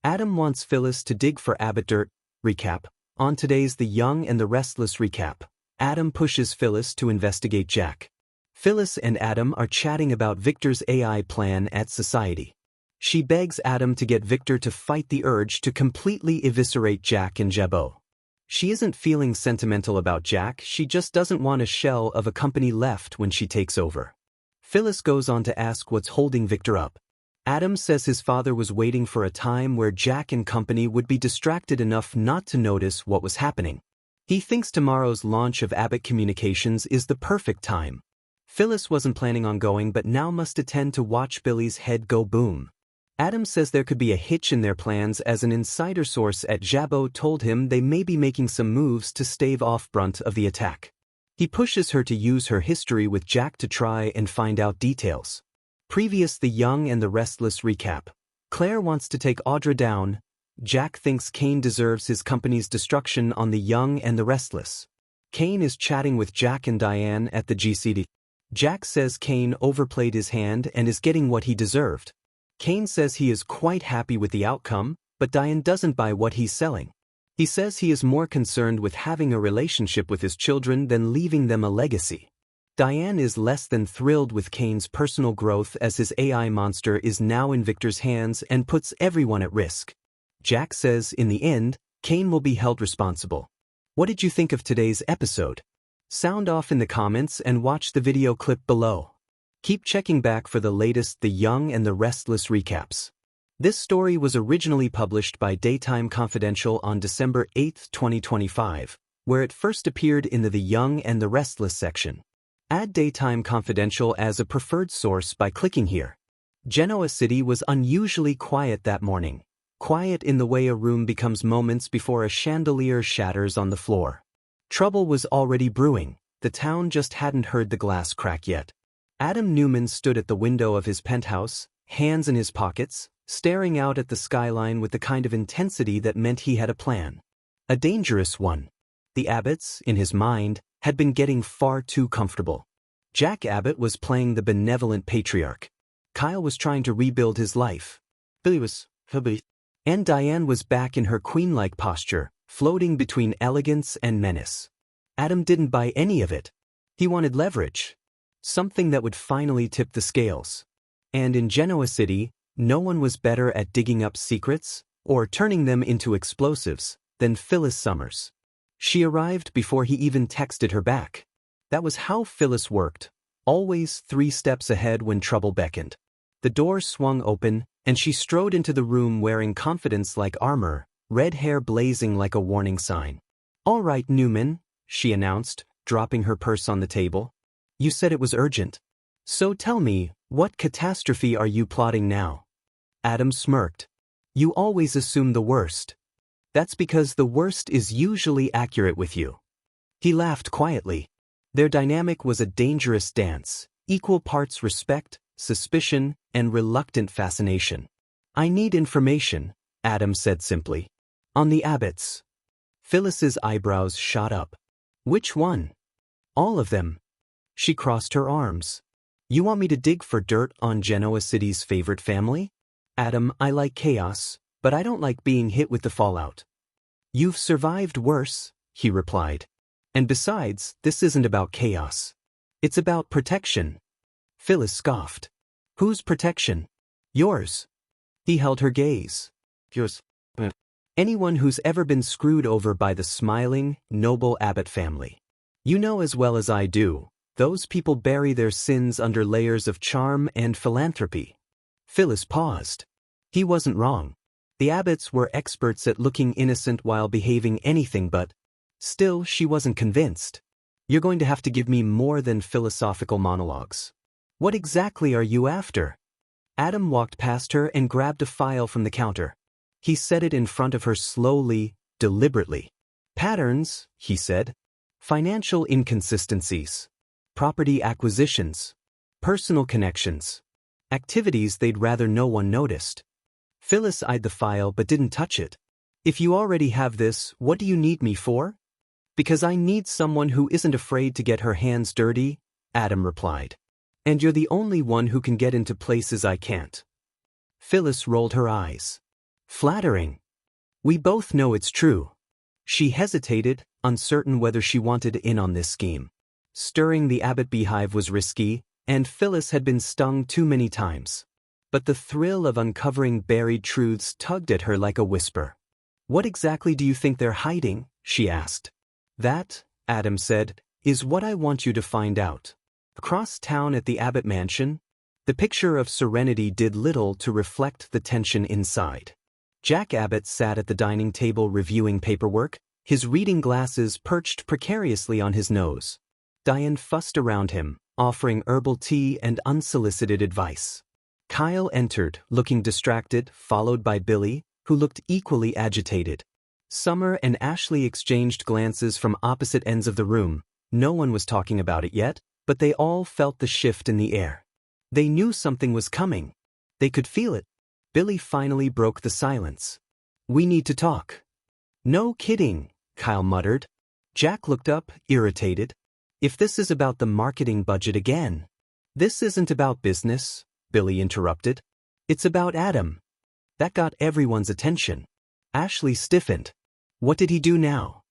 Adam wants Phyllis to dig for Abbott dirt. Recap. On today's The Young and the Restless recap, Adam pushes Phyllis to investigate Jack. Phyllis and Adam are chatting about Victor's AI plan at Society. She begs Adam to get Victor to fight the urge to completely eviscerate Jack and Jabot. She isn't feeling sentimental about Jack, she just doesn't want a shell of a company left when she takes over. Phyllis goes on to ask what's holding Victor up. Adam says his father was waiting for a time where Jack and company would be distracted enough not to notice what was happening. He thinks tomorrow's launch of Abbott Communications is the perfect time. Phyllis wasn't planning on going but now must attend to watch Billy's head go boom. Adam says there could be a hitch in their plans as an insider source at Jabot told him they may be making some moves to stave off brunt of the attack. He pushes her to use her history with Jack to try and find out details. Previous The Young and the Restless recap. Claire wants to take Audra down. Jack thinks Kane deserves his company's destruction on The Young and the Restless. Kane is chatting with Jack and Diane at the GCD. Jack says Kane overplayed his hand and is getting what he deserved. Kane says he is quite happy with the outcome, but Diane doesn't buy what he's selling. He says he is more concerned with having a relationship with his children than leaving them a legacy. Diane is less than thrilled with Kane's personal growth as his AI monster is now in Victor's hands and puts everyone at risk. Jack says in the end, Kane will be held responsible. What did you think of today's episode? Sound off in the comments and watch the video clip below. Keep checking back for the latest The Young and the Restless recaps. This story was originally published by Daytime Confidential on December 8, 2025, where it first appeared in the Young and the Restless section. Add Daytime Confidential as a preferred source by clicking here. Genoa City was unusually quiet that morning. Quiet in the way a room becomes moments before a chandelier shatters on the floor. Trouble was already brewing, the town just hadn't heard the glass crack yet. Adam Newman stood at the window of his penthouse, hands in his pockets, staring out at the skyline with the kind of intensity that meant he had a plan. A dangerous one. The Abbotts, in his mind, had been getting far too comfortable. Jack Abbott was playing the benevolent patriarch. Kyle was trying to rebuild his life. Billy was Happe. And Diane was back in her queen-like posture, floating between elegance and menace. Adam didn't buy any of it. He wanted leverage. Something that would finally tip the scales. And in Genoa City, no one was better at digging up secrets, or turning them into explosives, than Phyllis Summers. She arrived before he even texted her back. That was how Phyllis worked, always 3 steps ahead when trouble beckoned. The door swung open, and she strode into the room wearing confidence like armor, red hair blazing like a warning sign. "All right, Newman," she announced, dropping her purse on the table. "You said it was urgent. So tell me, what catastrophe are you plotting now?" Adam smirked. "You always assume the worst. That's because the worst is usually accurate with you." He laughed quietly. Their dynamic was a dangerous dance, equal parts respect, suspicion, and reluctant fascination. "I need information," Adam said simply. "On the Abbotts." Phyllis's eyebrows shot up. "Which one?" "All of them." She crossed her arms. "You want me to dig for dirt on Genoa City's favorite family?" "Adam, I like chaos, but I don't like being hit with the fallout." "You've survived worse," he replied. "And besides, this isn't about chaos. It's about protection." Phyllis scoffed. "Whose protection?" "Yours." He held her gaze. "Yours." "Anyone who's ever been screwed over by the smiling, noble Abbott family. You know as well as I do, those people bury their sins under layers of charm and philanthropy." Phyllis paused. He wasn't wrong. The Abbotts were experts at looking innocent while behaving anything but. Still, she wasn't convinced. "You're going to have to give me more than philosophical monologues. What exactly are you after?" Adam walked past her and grabbed a file from the counter. He set it in front of her slowly, deliberately. "Patterns," he said. "Financial inconsistencies. Property acquisitions. Personal connections. Activities they'd rather no one noticed." Phyllis eyed the file but didn't touch it. "If you already have this, what do you need me for?" "Because I need someone who isn't afraid to get her hands dirty," Adam replied. "And you're the only one who can get into places I can't." Phyllis rolled her eyes. Flattering. We both know it's true. She hesitated, uncertain whether she wanted in on this scheme. Stirring the Abbott beehive was risky, and Phyllis had been stung too many times. But the thrill of uncovering buried truths tugged at her like a whisper. What exactly do you think they're hiding? She asked. That, Adam said, is what I want you to find out. Across town at the Abbott mansion, the picture of serenity did little to reflect the tension inside. Jack Abbott sat at the dining table reviewing paperwork, his reading glasses perched precariously on his nose. Diane fussed around him, offering herbal tea and unsolicited advice. Kyle entered, looking distracted, followed by Billy, who looked equally agitated. Summer and Ashley exchanged glances from opposite ends of the room. No one was talking about it yet, but they all felt the shift in the air. They knew something was coming. They could feel it. Billy finally broke the silence. We need to talk. No kidding, Kyle muttered. Jack looked up, irritated. If this is about the marketing budget again. This isn't about business, Billy interrupted. It's about Adam. That got everyone's attention. Ashley stiffened. What did he do now?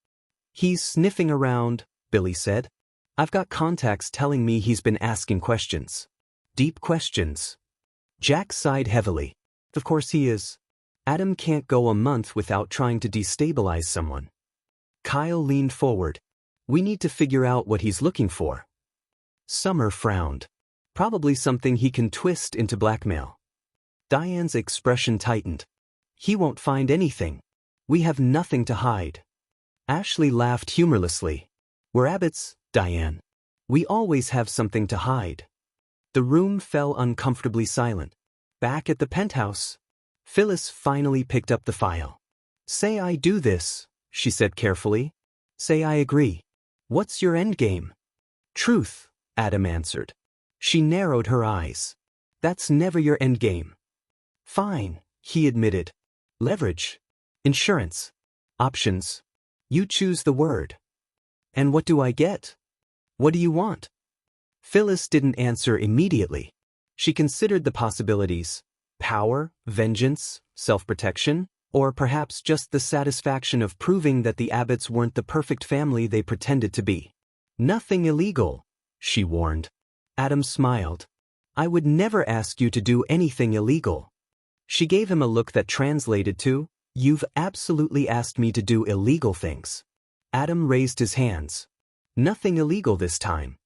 He's sniffing around, Billy said. I've got contacts telling me he's been asking questions. Deep questions. Jack sighed heavily. Of course he is. Adam can't go a month without trying to destabilize someone. Kyle leaned forward. We need to figure out what he's looking for. Summer frowned. Probably something he can twist into blackmail. Diane's expression tightened. He won't find anything. We have nothing to hide. Ashley laughed humorlessly. We're Abbotts, Diane. We always have something to hide. The room fell uncomfortably silent. Back at the penthouse, Phyllis finally picked up the file. Say I do this, she said carefully. Say I agree. What's your endgame? Truth, Adam answered. She narrowed her eyes. That's never your endgame. Fine, he admitted. Leverage. Insurance. Options. You choose the word. And what do I get? What do you want? Phyllis didn't answer immediately. She considered the possibilities. Power, vengeance, self-protection, or perhaps just the satisfaction of proving that the Abbotts weren't the perfect family they pretended to be. Nothing illegal, she warned. Adam smiled. I would never ask you to do anything illegal. She gave him a look that translated to, You've absolutely asked me to do illegal things. Adam raised his hands. Nothing illegal this time.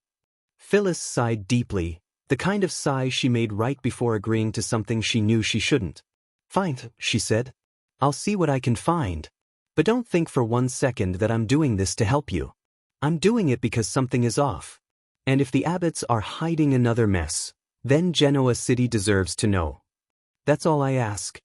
Phyllis sighed deeply, the kind of sigh she made right before agreeing to something she knew she shouldn't. Fine, she said. I'll see what I can find. But don't think for 1 second that I'm doing this to help you. I'm doing it because something is off. And if the Abbotts are hiding another mess, then Genoa City deserves to know. That's all I ask.